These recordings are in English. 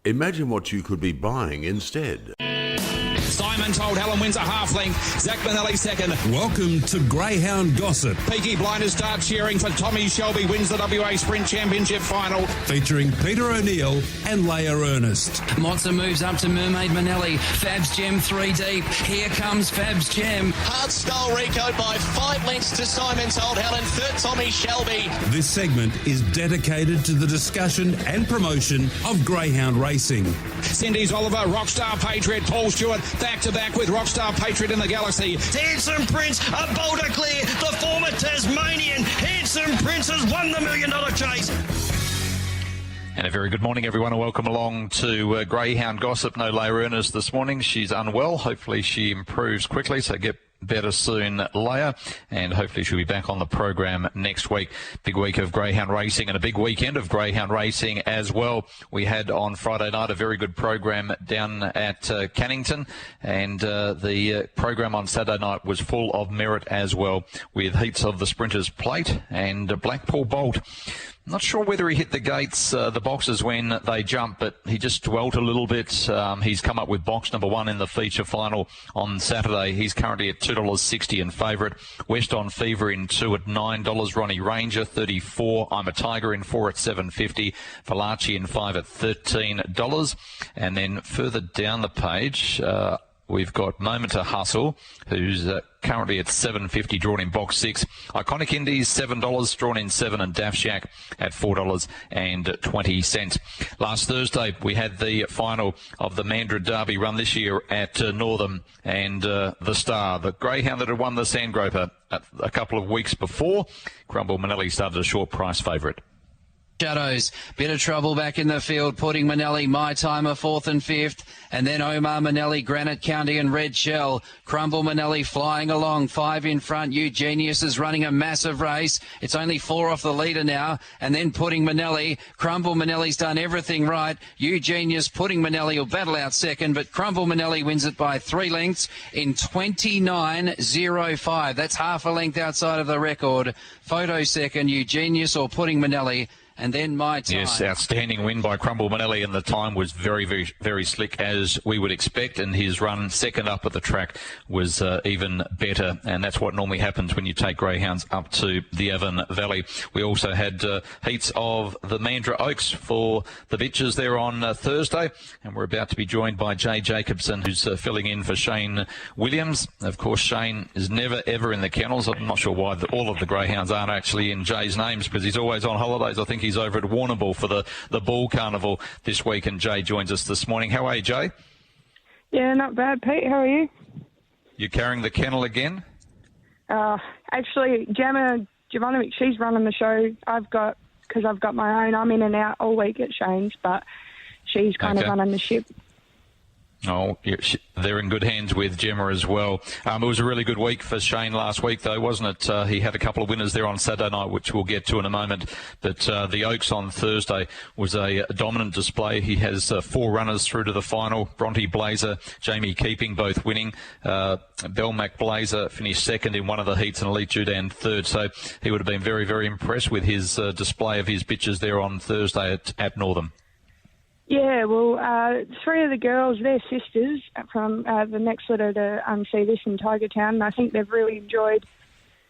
Imagine what you could be buying instead. Simon told Helen wins a half length. Zach Manelli second. Welcome to Greyhound Gossip. Peaky Blinders start cheering for Tommy Shelby wins the WA Sprint Championship final. Featuring Peter O'Neill and Leah Ernest. Mozza moves up to Mermaid Manelli. Fab's Gem 3 deep. Here comes Fab's Gem. Hard Style Rico by 5 lengths to Simon told Helen. Third Tommy Shelby. This segment is dedicated to the discussion and promotion of greyhound racing. Cindy's Oliver, Rockstar Patriot, Paul Stewart, back-to-back with Rockstar Patriot in the Galaxy. Handsome Prince, a bolder clear. The former Tasmanian Handsome Prince has won the $1 million chase. And a very good morning, everyone, and welcome along to Greyhound Gossip. No Leah Ernest this morning. She's unwell. Hopefully she improves quickly, so get better soon, Leah, and hopefully she'll be back on the program next week. Big week of greyhound racing and a big weekend of greyhound racing as well. We had on Friday night a very good program down at Cannington, and the program on Saturday night was full of merit as well, with heats of the Sprinters Plate and Blackpool Bolt. Not sure whether he hit the gates, the boxes when they jumped, but he just dwelt a little bit. He's come up with box number 1 in the feature final on Saturday. He's currently at $2.60 in favourite. West on Fever in 2 at $9. Ronnie Ranger, 34. I'm a Tiger in 4 at $7.50. Valachi in 5 at $13. And then further down the page, we've got Moment to Hustle, who's currently at $7.50, drawn in box 6. Iconic Indies, $7, drawn in 7, and Daft Shack at $4.20. Last Thursday, we had the final of the Mandurah Derby run this year at Northam, and the Star, the greyhound that had won the Sandgroper a couple of weeks before, Crumble Manelli started a short price favourite. Shadows, bit of trouble back in the field, putting Manelli, My Timer, 4th and 5th, and then Omar Manelli, Granite County and Red Shell. Crumble Manelli flying along, 5 in front. Eugenius is running a massive race. It's only 4 off the leader now, and then putting Manelli. Crumble Manelli's done everything right. Eugenius putting Manelli will battle out second, but Crumble Manelli wins it by 3 lengths in 29.05. That's half a length outside of the record. Photo second, Eugenius or putting Manelli. And then My Time. Yes, outstanding win by Crumble Manelli, and the time was very, very, very slick, as we would expect, and his run second up at the track was even better, and that's what normally happens when you take greyhounds up to the Avon Valley. We also had heats of the Mandurah Oaks for the bitches there on Thursday, and we're about to be joined by Jay Jacobson, who's filling in for Shane Williams. Of course, Shane is never, ever in the kennels. I'm not sure why all of the greyhounds aren't actually in Jay's names, because he's always on holidays. I think he's over at Warrnambool for the Bull Carnival this week, and Jay joins us this morning. How are you, Jay? Yeah, not bad, Pete. How are you? You carrying the kennel again? Actually, Gemma Jovanovic, she's running the show. Because I've got my own. I'm in and out all week at Shane's, but she's kind of running the ship. Oh, they're in good hands with Gemma as well. It was a really good week for Shane last week, though, wasn't it? He had a couple of winners there on Saturday night, which we'll get to in a moment. But the Oaks on Thursday was a dominant display. He has 4 runners through to the final. Bronte Blazer, Jamie Keeping, both winning. Belmac Blazer finished second in one of the heats, and Elite Judan third. So he would have been very, very impressed with his display of his bitches there on Thursday at Northam. Yeah, well, 3 of the girls, they're sisters from the next litter to see this in Tiger Town, and I think they've really enjoyed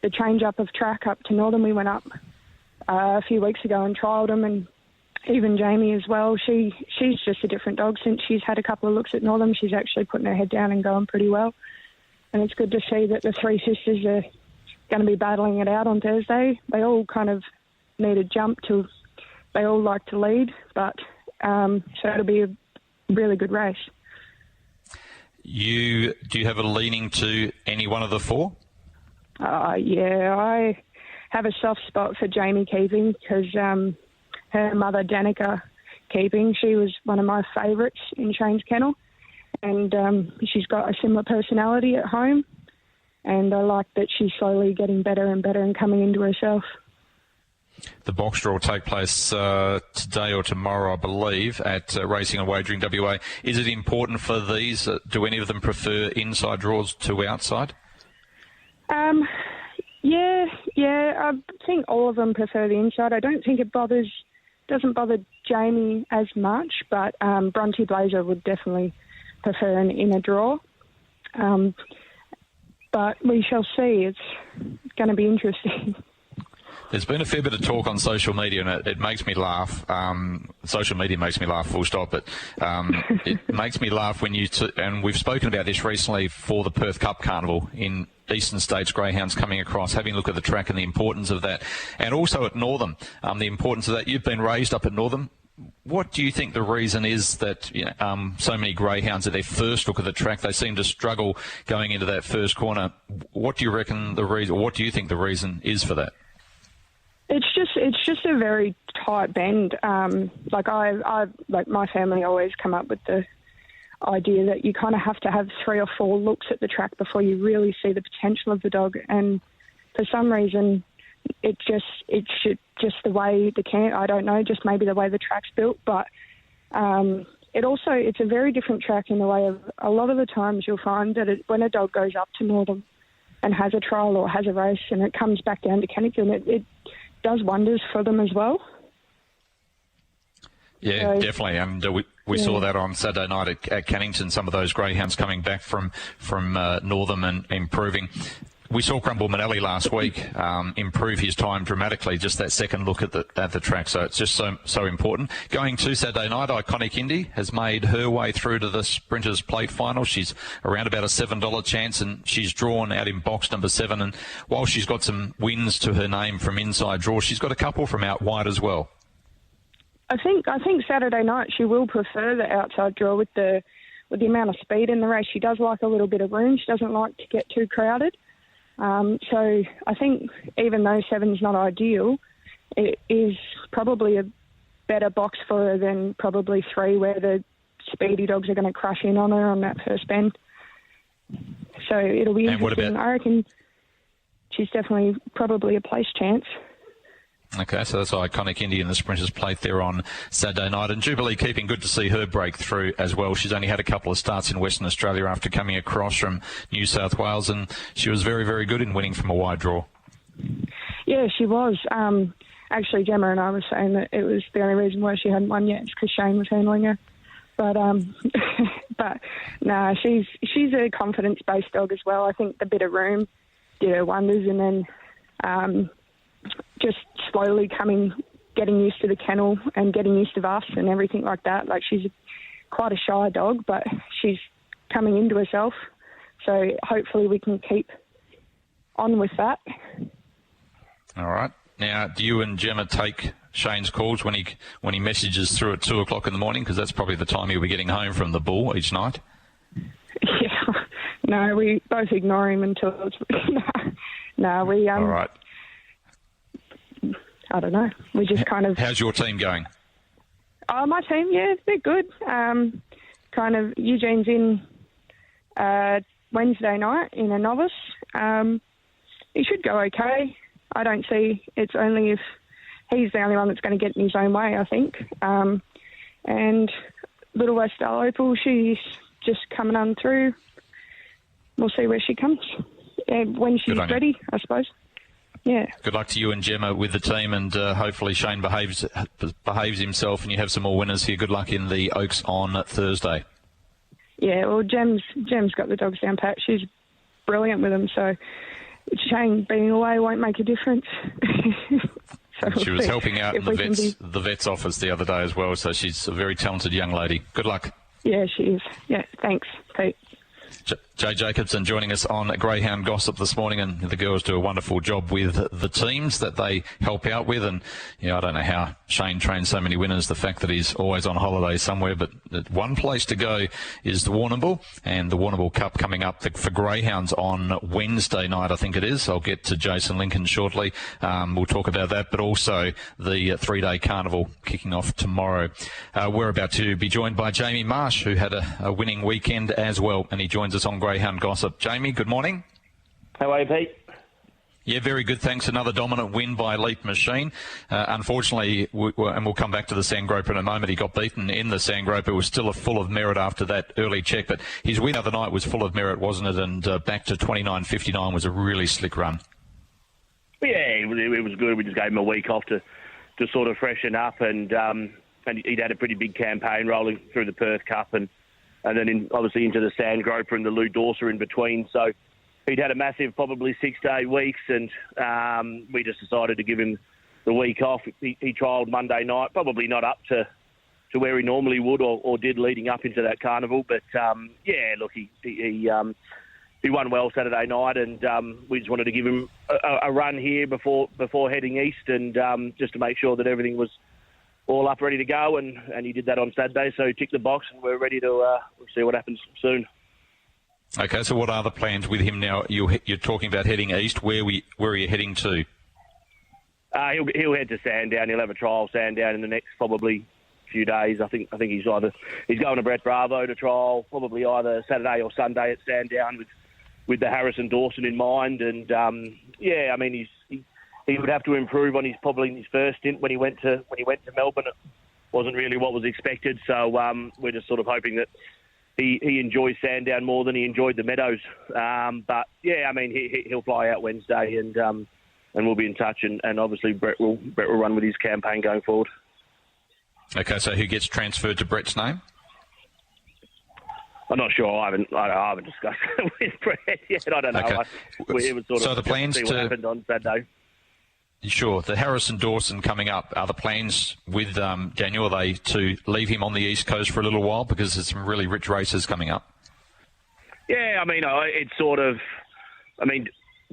the change-up of track up to Northern. We went up a few weeks ago and trialled them, and even Jamie as well. She's just a different dog since she's had a couple of looks at Northern. She's actually putting her head down and going pretty well, and it's good to see that the 3 sisters are going to be battling it out on Thursday. They all kind of need a jump to, they all like to lead, but... so it'll be a really good race. Do you have a leaning to any one of the 4? Yeah, I have a soft spot for Jamie Keeping because her mother, Danica Keeping, she was one of my favourites in Shane's kennel, and she's got a similar personality at home, and I like that she's slowly getting better and better and coming into herself. The box draw will take place today or tomorrow, I believe, at Racing and Wagering WA. Is it important for these? Do any of them prefer inside draws to outside? Yeah. I think all of them prefer the inside. I don't think it bothers doesn't bother Jamie as much, but Bronte Blazer would definitely prefer an inner draw. But we shall see. It's going to be interesting. There's been a fair bit of talk on social media, and it makes me laugh. Social media makes me laugh, full stop, but it makes me laugh when and we've spoken about this recently for the Perth Cup Carnival in Eastern States Greyhounds coming across, having a look at the track and the importance of that, and also at Northam, the importance of that. You've been raised up at Northam. What do you think the reason is that so many greyhounds at their first look at the track, they seem to struggle going into that first corner? What do you reckon the reason? What do you think the reason is for that? It's just a very tight bend. Like my family always come up with the idea that you kind of have to have 3 or 4 looks at the track before you really see the potential of the dog. And for some reason, it's just the way I don't know, just maybe the way the track's built. But it's a very different track in the way of a lot of the times you'll find that when a dog goes up to Northam and has a trial or has a race and it comes back down to Kennington, it does wonders for them as well. Yeah, so, definitely. And we saw that on Saturday night at Cannington, some of those greyhounds coming back from Northam and improving. We saw Crumble Manelli last week improve his time dramatically, just that second look at the track. So it's just so important. Going to Saturday night, Iconic Indy has made her way through to the Sprinters Plate final. She's around about a $7 chance, and she's drawn out in box number 7. And while she's got some wins to her name from inside draw, she's got a couple from out wide as well. I think Saturday night she will prefer the outside draw with the amount of speed in the race. She does like a little bit of room. She doesn't like to get too crowded. So I think even though 7's not ideal, it is probably a better box for her than probably 3, where the speedy dogs are going to crush in on her on that first bend. So it'll be interesting. I reckon she's definitely probably a place chance. Okay, so that's Iconic Indy in the Sprinters Plate there on Saturday night. And Jubilee keeping good to see her break through as well. She's only had a couple of starts in Western Australia after coming across from New South Wales, and she was very, very good in winning from a wide draw. Yeah, she was. Actually, Gemma and I were saying that it was the only reason why she hadn't won yet is because Shane was handling her. But no, she's a confidence-based dog as well. I think the bit of room did her wonders, and then just slowly getting used to the kennel and getting used to us and everything like that. Like, she's quite a shy dog, but she's coming into herself. So hopefully we can keep on with that. All right. Now, do you and Gemma take Shane's calls when he messages through at 2 o'clock in the morning? Because that's probably the time he'll be getting home from the bull each night. Yeah. No, we both ignore him until it's... No, we... All right. I don't know. We just kind of... How's your team going? Oh, my team, yeah, they're good. Kind of Eugene's in Wednesday night in a novice. He should go okay. I don't see... It's only if he's the only one that's going to get in his own way, I think. And Little West Opal, she's just coming on through. We'll see where she comes. When she's ready, I suppose. Yeah. Good luck to you and Gemma with the team, and hopefully Shane behaves himself and you have some more winners here. Good luck in the Oaks on Thursday. Yeah, well, Gem's got the dogs down pat. She's brilliant with them, so Shane being away won't make a difference. So she was helping out in the vet's office the other day as well, so she's a very talented young lady. Good luck. Yeah, she is. Yeah, thanks, Pete. Jay Jacobson joining us on Greyhound Gossip this morning, and the girls do a wonderful job with the teams that they help out with. And I don't know how Shane trains so many winners, the fact that he's always on holiday somewhere, but one place to go is the Warrnambool, and the Warrnambool Cup coming up for Greyhounds on Wednesday night, I think it is. I'll get to Jason Lincoln shortly. We'll talk about that, but also the 3-day carnival kicking off tomorrow. We're about to be joined by Jamie Marsh, who had a winning weekend as well, and he joins us on Greyhound Gossip. Jamie, good morning. How are you, Pete? Yeah, very good, thanks. Another dominant win by Elite Machine. Unfortunately, and we'll come back to the Sandgroper in a moment, he got beaten in the Sandgroper. It was still full of merit after that early check, but his win the other night was full of merit, wasn't it? And back to 29.59 was a really slick run. Yeah, it was good. We just gave him a week off to sort of freshen up, and he'd had a pretty big campaign rolling through the Perth Cup and then obviously into the Sandgroper and the Lou Dorser in between. So he'd had a massive, probably 6 to 8 weeks, and we just decided to give him the week off. He trialled Monday night, probably not up to where he normally would or did leading up into that carnival. But, look, he won well Saturday night, and we just wanted to give him a run here before heading east, and just to make sure that everything was all up, ready to go, and he did that on Saturday, so he ticked the box, and we're ready to see what happens soon. Okay, so what are the plans with him now? You're talking about heading east. Where are you heading to? He'll head to Sandown. He'll have a trial Sandown in the next probably few days. I think he's going to Brett Bravo to trial probably either Saturday or Sunday at Sandown with the Harrison Dawson in mind. And he would have to improve on his first stint when he went to Melbourne. It wasn't really what was expected. So we're just sort of hoping that he enjoys Sandown more than he enjoyed the Meadows. He'll fly out Wednesday, and we'll be in touch. And obviously Brett will run with his campaign going forward. Okay, so who gets transferred to Brett's name? I'm not sure. I haven't discussed it with Brett yet. I don't know. Okay. It was sort so of the plans see what happened on Saturday. Sure. The Harrison Dawson coming up. Are the plans with Daniel, are they to leave him on the East Coast for a little while because there's some really rich races coming up? Yeah, it's sort of.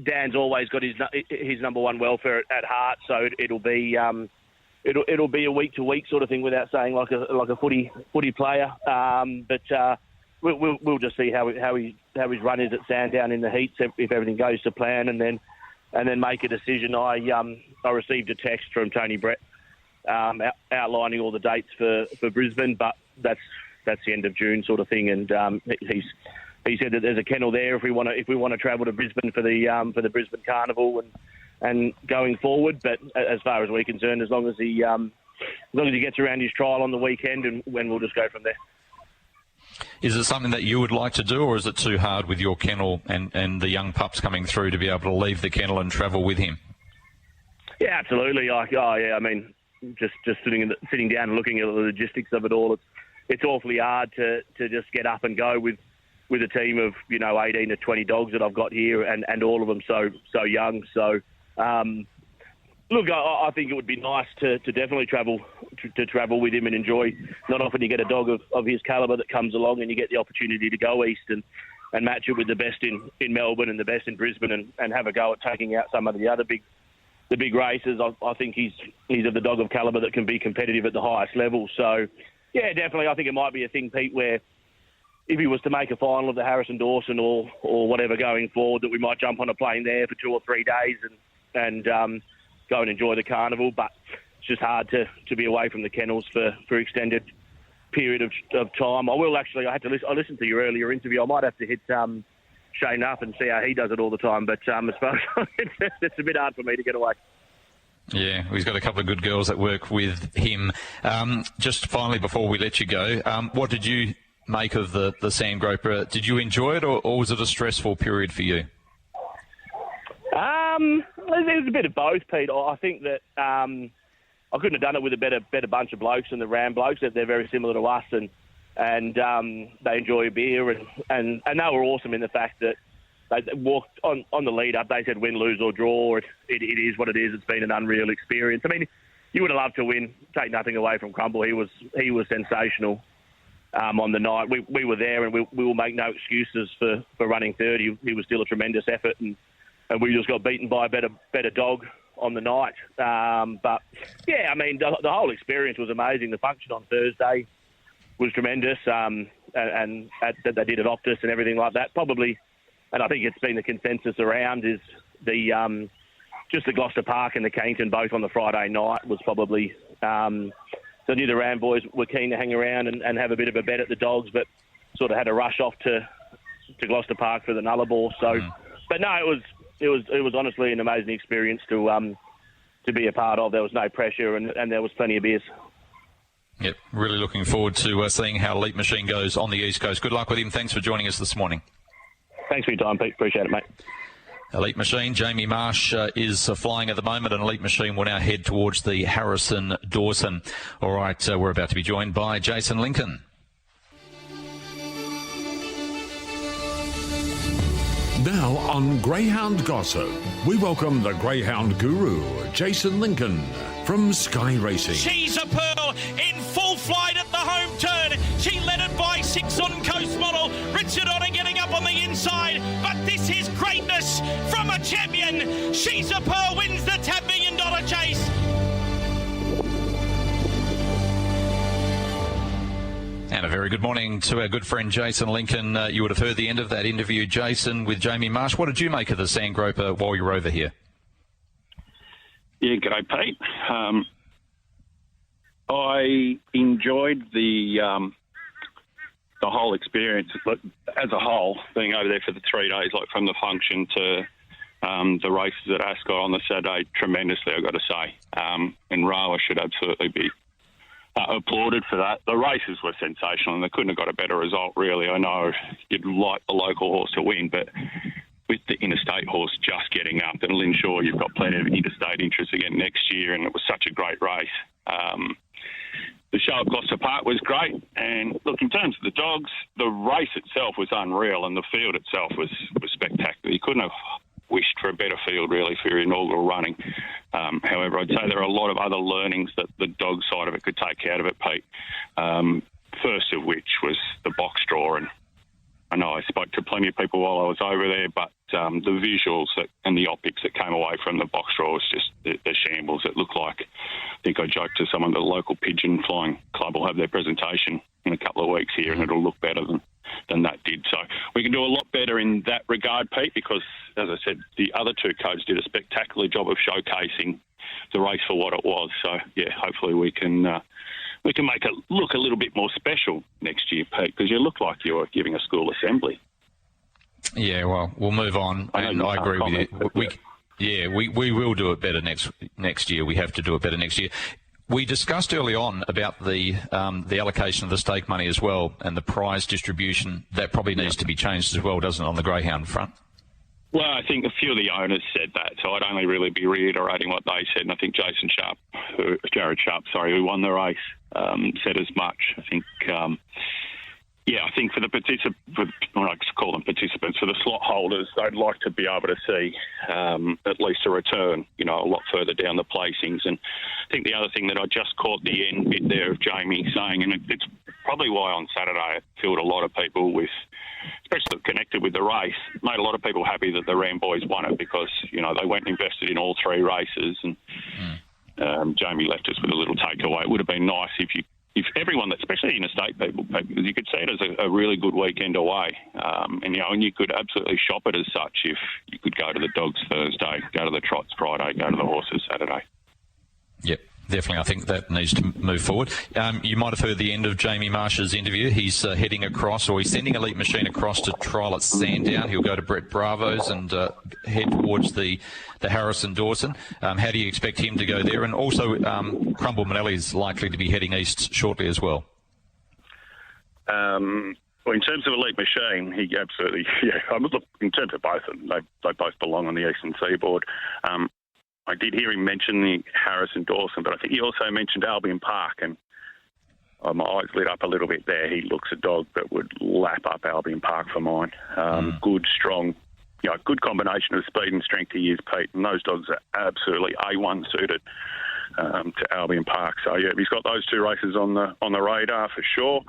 Dan's always got his number one welfare at heart, so it'll be a week to week sort of thing without saying like a footy player. But we'll just see how his run is at Sandown in the heats if everything goes to plan, and then make a decision. I received a text from Tony Brett outlining all the dates for Brisbane, but that's the end of June sort of thing, and he said that there's a kennel there if we want to travel to Brisbane for the Brisbane Carnival and going forward. But as far as we're concerned, as long as he gets around his trial on the weekend, and when we'll just go from there. Is it something that you would like to do, or is it too hard with your kennel and the young pups coming through to be able to leave the kennel and travel with him? Yeah, absolutely. Just sitting down and looking at the logistics of it all, it's awfully hard to just get up and go with a team of 18 to 20 dogs that I've got here, and all of them so young. So look, I think it would be nice to definitely travel with him and enjoy. Not often you get a dog of his calibre that comes along and you get the opportunity to go east and match it with the best in Melbourne and the best in Brisbane and have a go at taking out some of the other big races. I think he's of the dog of calibre that can be competitive at the highest level. So yeah, definitely. I think it might be a thing, Pete, where if he was to make a final of the Harrison Dawson or whatever going forward, that we might jump on a plane there for 2 or 3 days and go and enjoy the carnival. But it's just hard to be away from the kennels for extended period of time. I listened to your earlier interview. I might have to hit Shane up and see how he does it all the time. But as far as it's a bit hard for me to get away. Yeah, he's got a couple of good girls that work with him. Just finally, before we let you go, what did you make of the Sandgroper? Did you enjoy it, or was it a stressful period for you? It was a bit of both, Pete. I think that I couldn't have done it with a better bunch of blokes than the Ram blokes. They're very similar to us, and they enjoy a beer, and they were awesome in the fact that they walked on the lead up. They said win, lose or draw. It is what it is. It's been an unreal experience. You would have loved to win. Take nothing away from Crumble. He was sensational on the night. We were there, and we will make no excuses for running third. He was still a tremendous effort, and we just got beaten by a better dog on the night. But yeah, the whole experience was amazing. The function on Thursday was tremendous, and that they did at Optus and everything like that. Probably, and I think it's been the consensus around, is the just the Gloucester Park and the Kennington both on the Friday night was probably. So I knew the Ram boys were keen to hang around and have a bit of a bet at the dogs, but sort of had to rush off to Gloucester Park for the Nullarbor. So, but no, it was honestly an amazing experience to be a part of. There was no pressure, and there was plenty of beers. Yep, really looking forward to seeing how Leap Machine goes on the East Coast. Good luck with him. Thanks for joining us this morning. Thanks for your time, Pete. Appreciate it, mate. Elite Machine. Jamie Marsh is flying at the moment, and Elite Machine will now head towards the Harrison Dawson. All right, we're about to be joined by Jason Lincoln. Now on Greyhound Gossip, we welcome the Greyhound guru, Jason Lincoln, from Sky Racing. She's a pearl in full flight at the home turn. She led it by 6 on Coast Model. Richard Otter getting up on the inside. But this is greatness from a champion. She's a pearl wins the $10 million chase. And a very good morning to our good friend Jason Lincoln. You would have heard the end of that interview, Jason, with Jamie Marsh. What did you make of the Sandgroper while you were over here? Yeah, g'day, Pete. I enjoyed the whole experience as a whole, being over there for the 3 days, like from the function to the races at Ascot on the Saturday, tremendously, I've got to say. And Rawa should absolutely be applauded for that. The races were sensational, and they couldn't have got a better result, really. I know you'd like the local horse to win, but with the interstate horse just getting up, and Lynn Shaw, you've got plenty of interstate interest again next year, and it was such a great race. The show at Gloucester Park was great, and look, in terms of the dogs, the race itself was unreal, and the field itself was spectacular. You couldn't have wished for a better field, really, for your inaugural running. However, I'd say there are a lot of other learnings that the dog side of it could take out of it, Pete. First of which was the box draw, and I know I spoke to plenty of people while I was over there, but the visuals and the optics that came away from the box draw was just the shambles. It looked like, I think I joked to someone, the local pigeon flying club will have their presentation in a couple of weeks here, and it'll look better than that did. So we can do a lot better in that regard, Pete, because, as I said, the other two codes did a spectacular job of showcasing the race for what it was. So, yeah, hopefully we can make it look a little bit more special next year, Pete, because you look like you're giving a school assembly. Yeah, well, we'll move on. And I agree with you. We will do it better next year. We have to do it better next year. We discussed early on about the allocation of the stake money as well, and the prize distribution. That probably needs to be changed as well, doesn't it, on the Greyhound front? Well, I think a few of the owners said that, so I'd only really be reiterating what they said. And I think Jared Sharp, who won the race, said as much. I think, I think for the I call them participants, for the slot holders, they'd like to be able to see at least a return, a lot further down the placings. And I think the other thing that I just caught the end bit there of Jamie saying, and it's probably why on Saturday it filled a lot of people with, especially connected with the race, made a lot of people happy that the Ram boys won it because, they went and invested in all 3 races, and Jamie left us with a little takeaway. It would have been nice if everyone, especially interstate people, because you could see it as a really good weekend away, and you could absolutely shop it as such if you could go to the dogs Thursday, go to the trots Friday, go to the horses Saturday. Yep. Definitely, I think that needs to move forward. You might have heard the end of Jamie Marsh's interview. He's heading across, or he's sending Elite Machine across to trial at Sandown. He'll go to Brett Bravo's and head towards the Harrison Dawson. How do you expect him to go there? And also, Crumble Manelli's likely to be heading east shortly as well. Well, in terms of Elite Machine, he absolutely, look, in terms of both of them, they both belong on the eastern seaboard. I did hear him mention the Harrison Dawson, but I think he also mentioned Albion Park, and my eyes lit up a little bit there. He looks a dog that would lap up Albion Park for mine. Good, strong, good combination of speed and strength he is, Pete, and those dogs are absolutely A1 suited to Albion Park. So, yeah, he's got those 2 races on the radar for sure.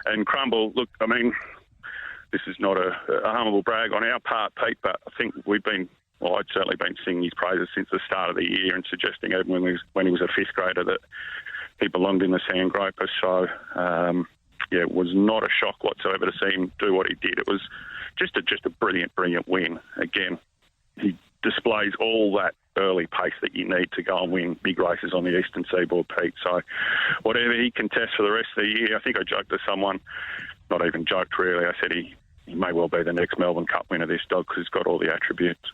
And Crumble, look, I mean, this is not a humble brag on our part, Pete, but I think I'd certainly been singing his praises since the start of the year and suggesting even when he was a 5th grader that he belonged in the Sandgroper. So, it was not a shock whatsoever to see him do what he did. It was just a brilliant win. Again, he displays all that early pace that you need to go and win big races on the eastern seaboard, Pete. So whatever he contests for the rest of the year, I think I joked to someone, not even joked really, I said he may well be the next Melbourne Cup winner, this dog, because he's got all the attributes.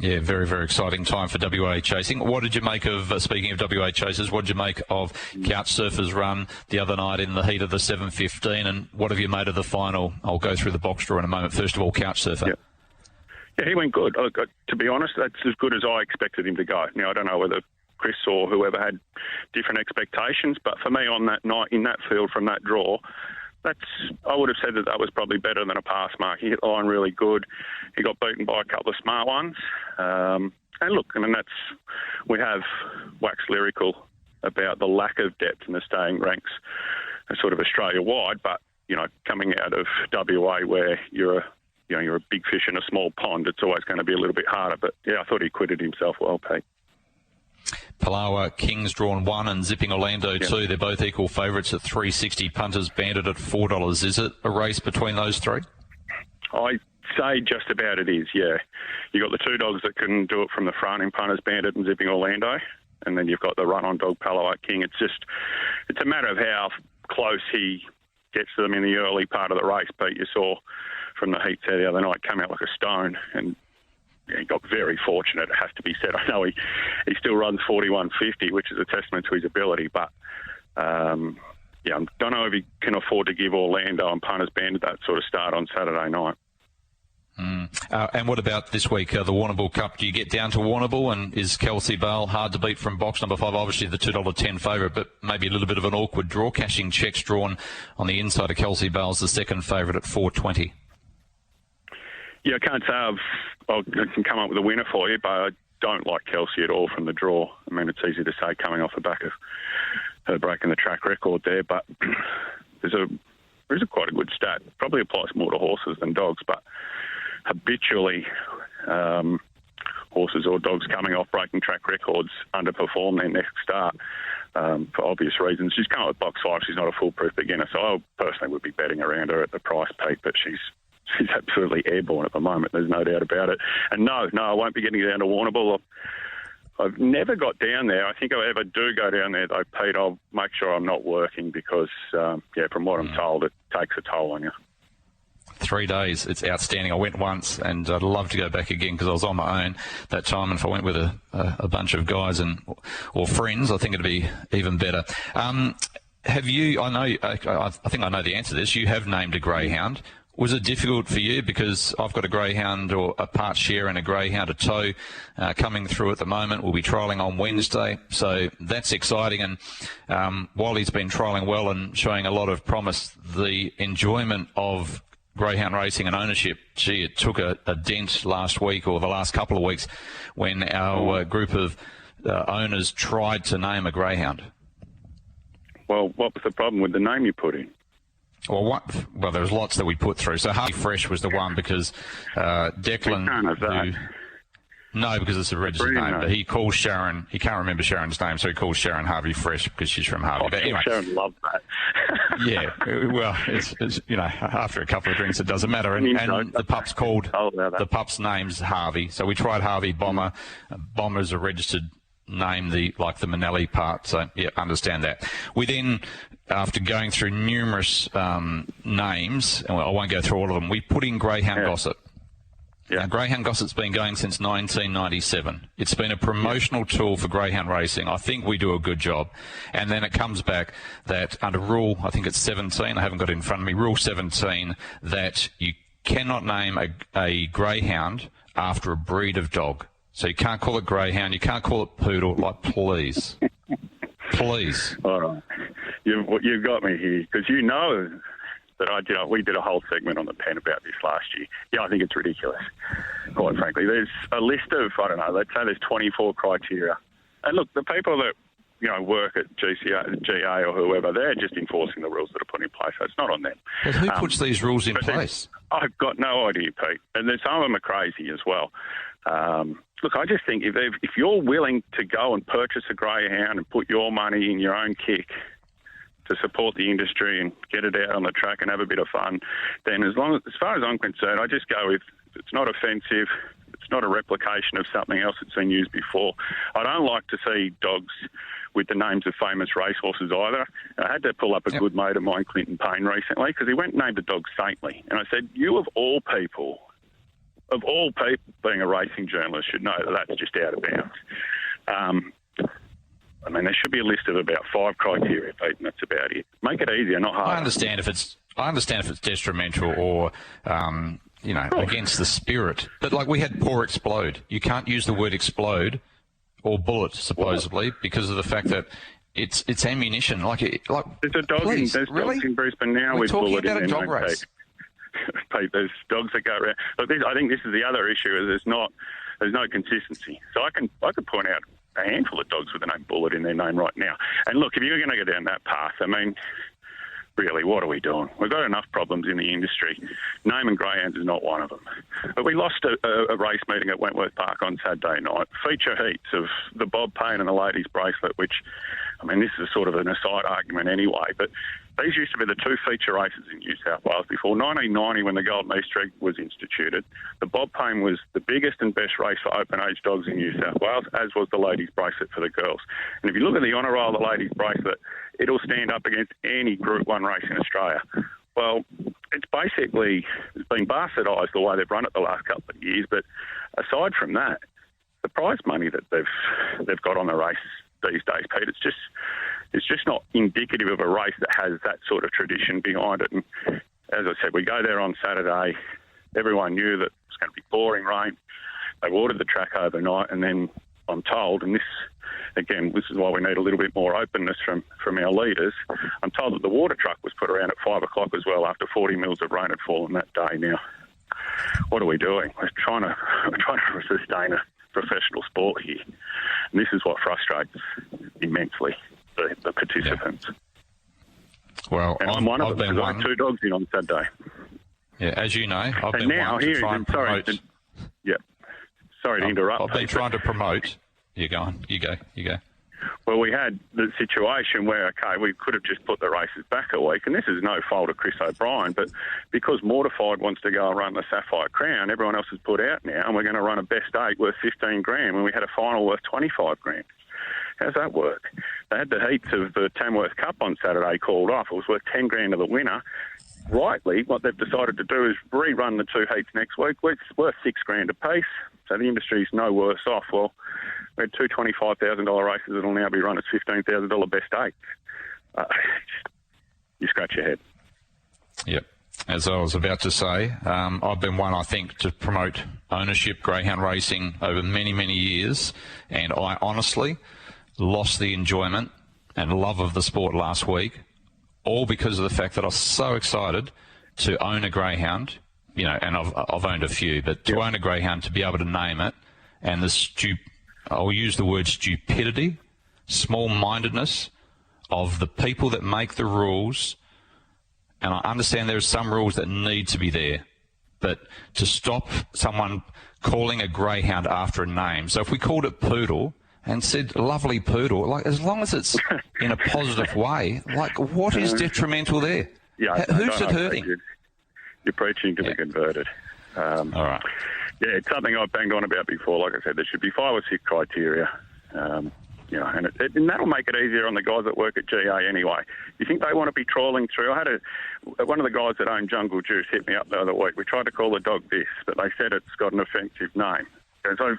Yeah, very, very exciting time for WA chasing. What did you make of, speaking of WA chasers, what did you make of Couch Surfer's run the other night in the heat of the 7:15, and what have you made of the final? I'll go through the box draw in a moment. First of all, Couch Surfer. Yeah, he went good. Look, to be honest, that's as good as I expected him to go. Now, I don't know whether Chris or whoever had different expectations, but for me on that night, in that field from that draw, I would have said that was probably better than a pass mark. He hit the line really good. He got beaten by a couple of smart ones. And look, I mean, we have waxed lyrical about the lack of depth in the staying ranks, sort of Australia-wide, but, coming out of WA where you're a big fish in a small pond, it's always going to be a little bit harder. But, yeah, I thought he acquitted himself well, Pete. Palawa Kings drawn 1 and Zipping Orlando 2. They're both equal favourites at $3.60. Punters banded at $4. Is it a race between those three? I say just about it is, yeah. You got the two dogs that can do it from the front in Punters Bandit and Zipping Orlando, and then you've got the run-on dog Palawa King. It's a matter of how close he gets to them in the early part of the race. Pete, you saw from the heats the other night, come out like a stone, and he got very fortunate, it has to be said. I know he still runs 41.50, which is a testament to his ability, but I don't know if he can afford to give Orlando and Punters Bandit that sort of start on Saturday night. And what about this week, the Warrnambool Cup? Do you get down to Warrnambool, and is Kelsey Bale hard to beat from box number 5? Obviously the $2.10 favourite, but maybe a little bit of an awkward draw. Cashing checks drawn on the inside of Kelsey Bale's the second favourite at $4.20. Yeah, I can't say I can come up with a winner for you, but I don't like Kelsey at all from the draw. I mean, it's easy to say coming off the back of her breaking the track record there, but there's a quite a good stat. Probably applies more to horses than dogs, but habitually horses or dogs coming off breaking track records underperform their next start for obvious reasons. She's come up with box 5. She's not a foolproof beginner, so I personally would be betting around her at the price, Pete, but she's absolutely airborne at the moment. There's no doubt about it. And no, I won't be getting down to Warrnambool. I've never got down there. I think if I ever do go down there, though, Pete, I'll make sure I'm not working because, from what I'm told, it takes a toll on you. 3 days, it's outstanding. I went once, and I'd love to go back again because I was on my own that time. And if I went with a bunch of guys or friends, I think it'd be even better. Have you? I think I know the answer to this. You have named a greyhound. Was it difficult for you? Because I've got a greyhound or a part share and a greyhound, a tow, coming through at the moment. We'll be trialling on Wednesday, so that's exciting. And while he's been trialling well and showing a lot of promise, the enjoyment of greyhound racing and ownership, it took a dent last week or the last couple of weeks when our group of owners tried to name a greyhound. Well, what was the problem with the name you put in? Well, there was lots that we put through. So Harvey Fresh was the one because Declan... No, because it's a registered name. But he calls Sharon. He can't remember Sharon's name, so he calls Sharon Harvey Fresh because she's from Harvey. But anyway, Sharon loved that. Yeah, well, it's after a couple of drinks, it doesn't matter. And the pup's called the pup's name's Harvey. So we tried Harvey Bomber. Bomber's a registered name, like the Manelli part. So yeah, understand that. We then, after going through numerous names, and I won't go through all of them, we put in Greyhound Gossip. Yeah. Now, Greyhound Gossip's been going since 1997. It's been a promotional tool for greyhound racing. I think we do a good job. And then it comes back that under Rule, I think it's 17, I haven't got it in front of me, Rule 17, that you cannot name a greyhound after a breed of dog. So you can't call it greyhound, you can't call it poodle, please. Please. All right. You've got me here, because you know that we did a whole segment on the pen about this last year. Yeah, I think it's ridiculous, quite frankly. There's a list of, let's say there's 24 criteria. And look, the people that, work at GA or whoever, they're just enforcing the rules that are put in place. So it's not on them. But who puts these rules in place? I've got no idea, Pete. And some of them are crazy as well. Look, I just think if you're willing to go and purchase a greyhound and put your money in your own kick to support the industry and get it out on the track and have a bit of fun, then as far as I'm concerned, I just go with it's not offensive, it's not a replication of something else that's been used before. I don't like to see dogs with the names of famous racehorses either. I had to pull up a good mate of mine, Clinton Payne, recently, because he went and named the dog Saintly. And I said, you of all people, being a racing journalist, should know that that's just out of bounds. There should be a list of about 5 criteria, Pete, and that's about it. Make it easier, not harder. I understand if it's detrimental or against the spirit. But like we had Poor Explode. You can't use the word explode or bullet, supposedly, because of the fact that it's ammunition. There's a dog please, there's really? dogs in Brisbane now We're with talking bullet about in a their dog name, race. Pete, there's dogs that go around. Look, I think this is the other issue, is there's no consistency. So I can point out a handful of dogs with the name Bullet in their name right now. And look, if you're going to go down that path, I mean, really, what are we doing? We've got enough problems in the industry. Naming greyhounds is not one of them. But we lost a race meeting at Wentworth Park on Saturday night. Feature heats of the Bob Payne and the Ladies Bracelet, which, I mean, this is sort of an aside argument anyway, but these used to be the two feature races in New South Wales before 1990 when the Golden East Streak was instituted. The Bob Payne was the biggest and best race for open age dogs in New South Wales, as was the Ladies Bracelet for the girls. And if you look at the honour roll of the Ladies Bracelet, it'll stand up against any Group 1 race in Australia. Well, it's been bastardised the way they've run it the last couple of years, but aside from that, the prize money that they've got on the race these days, Pete, it's just not indicative of a race that has that sort of tradition behind it. And as I said, we go there on Saturday. Everyone knew that it was going to be pouring rain. They watered the track overnight, and then I'm told, and this is why we need a little bit more openness from our leaders, I'm told that the water truck was put around at 5 o'clock as well after 40 mils of rain had fallen that day. Now, what are we doing? We're trying to sustain a professional sport here. And this is what frustrates immensely the participants. Yeah. Well, and I'm one of them, because I had 2 dogs in on Saturday. Yeah, as you know, I've been one to try and promote. Sorry to interrupt. I've been trying to promote. You go. Well, we had the situation where, we could have just put the races back a week, and this is no fault of Chris O'Brien, but because Mortified wants to go and run the Sapphire Crown, everyone else is put out now, and we're going to run a best 8 worth 15 grand when we had a final worth 25 grand. How's that work? They had the heats of the Tamworth Cup on Saturday called off. It was worth 10 grand to the winner. Rightly, what they've decided to do is rerun the 2 heats next week. It's worth 6 grand apiece, so the industry's no worse off. Well, we had 2 $25,000 races that'll now be run as $15,000 best 8. You scratch your head. Yep. As I was about to say, I've been one, I think, to promote ownership greyhound racing over many, many years, and I honestly lost the enjoyment and love of the sport last week, all because of the fact that I was so excited to own a greyhound, and I've owned a few, but to own a greyhound, to be able to name it, and I'll use the word stupidity, small-mindedness of the people that make the rules. And I understand there are some rules that need to be there, but to stop someone calling a greyhound after a name. So if we called it Poodle and said lovely Poodle, like, as long as it's in a positive way, like, what is detrimental there? Yeah, who's it hurting? You're preaching to the converted. All right. Yeah, it's something I've banged on about before. Like I said, there should be 5 or 6 criteria. And that'll make it easier on the guys that work at GA anyway. You think they want to be trawling through? I had one of the guys that owned Jungle Juice hit me up the other week. We tried to call the dog this, but they said it's got an offensive name. And so,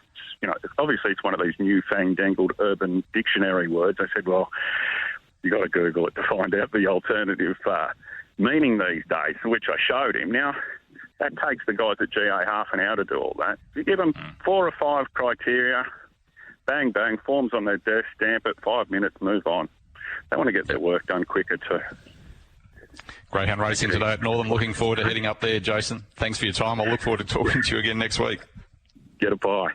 obviously it's one of these new fandangled urban dictionary words. I said, well, you got to Google it to find out the alternative meaning these days, which I showed him. Now, that takes the guys at GA half an hour to do all that. You give them 4 or 5 criteria, bang, bang, forms on their desk, stamp it, 5 minutes, move on. They want to get their work done quicker too. Greyhound racing today at Northern. Looking forward to heading up there, Jason. Thanks for your time. I'll look forward to talking to you again next week. Get a pie.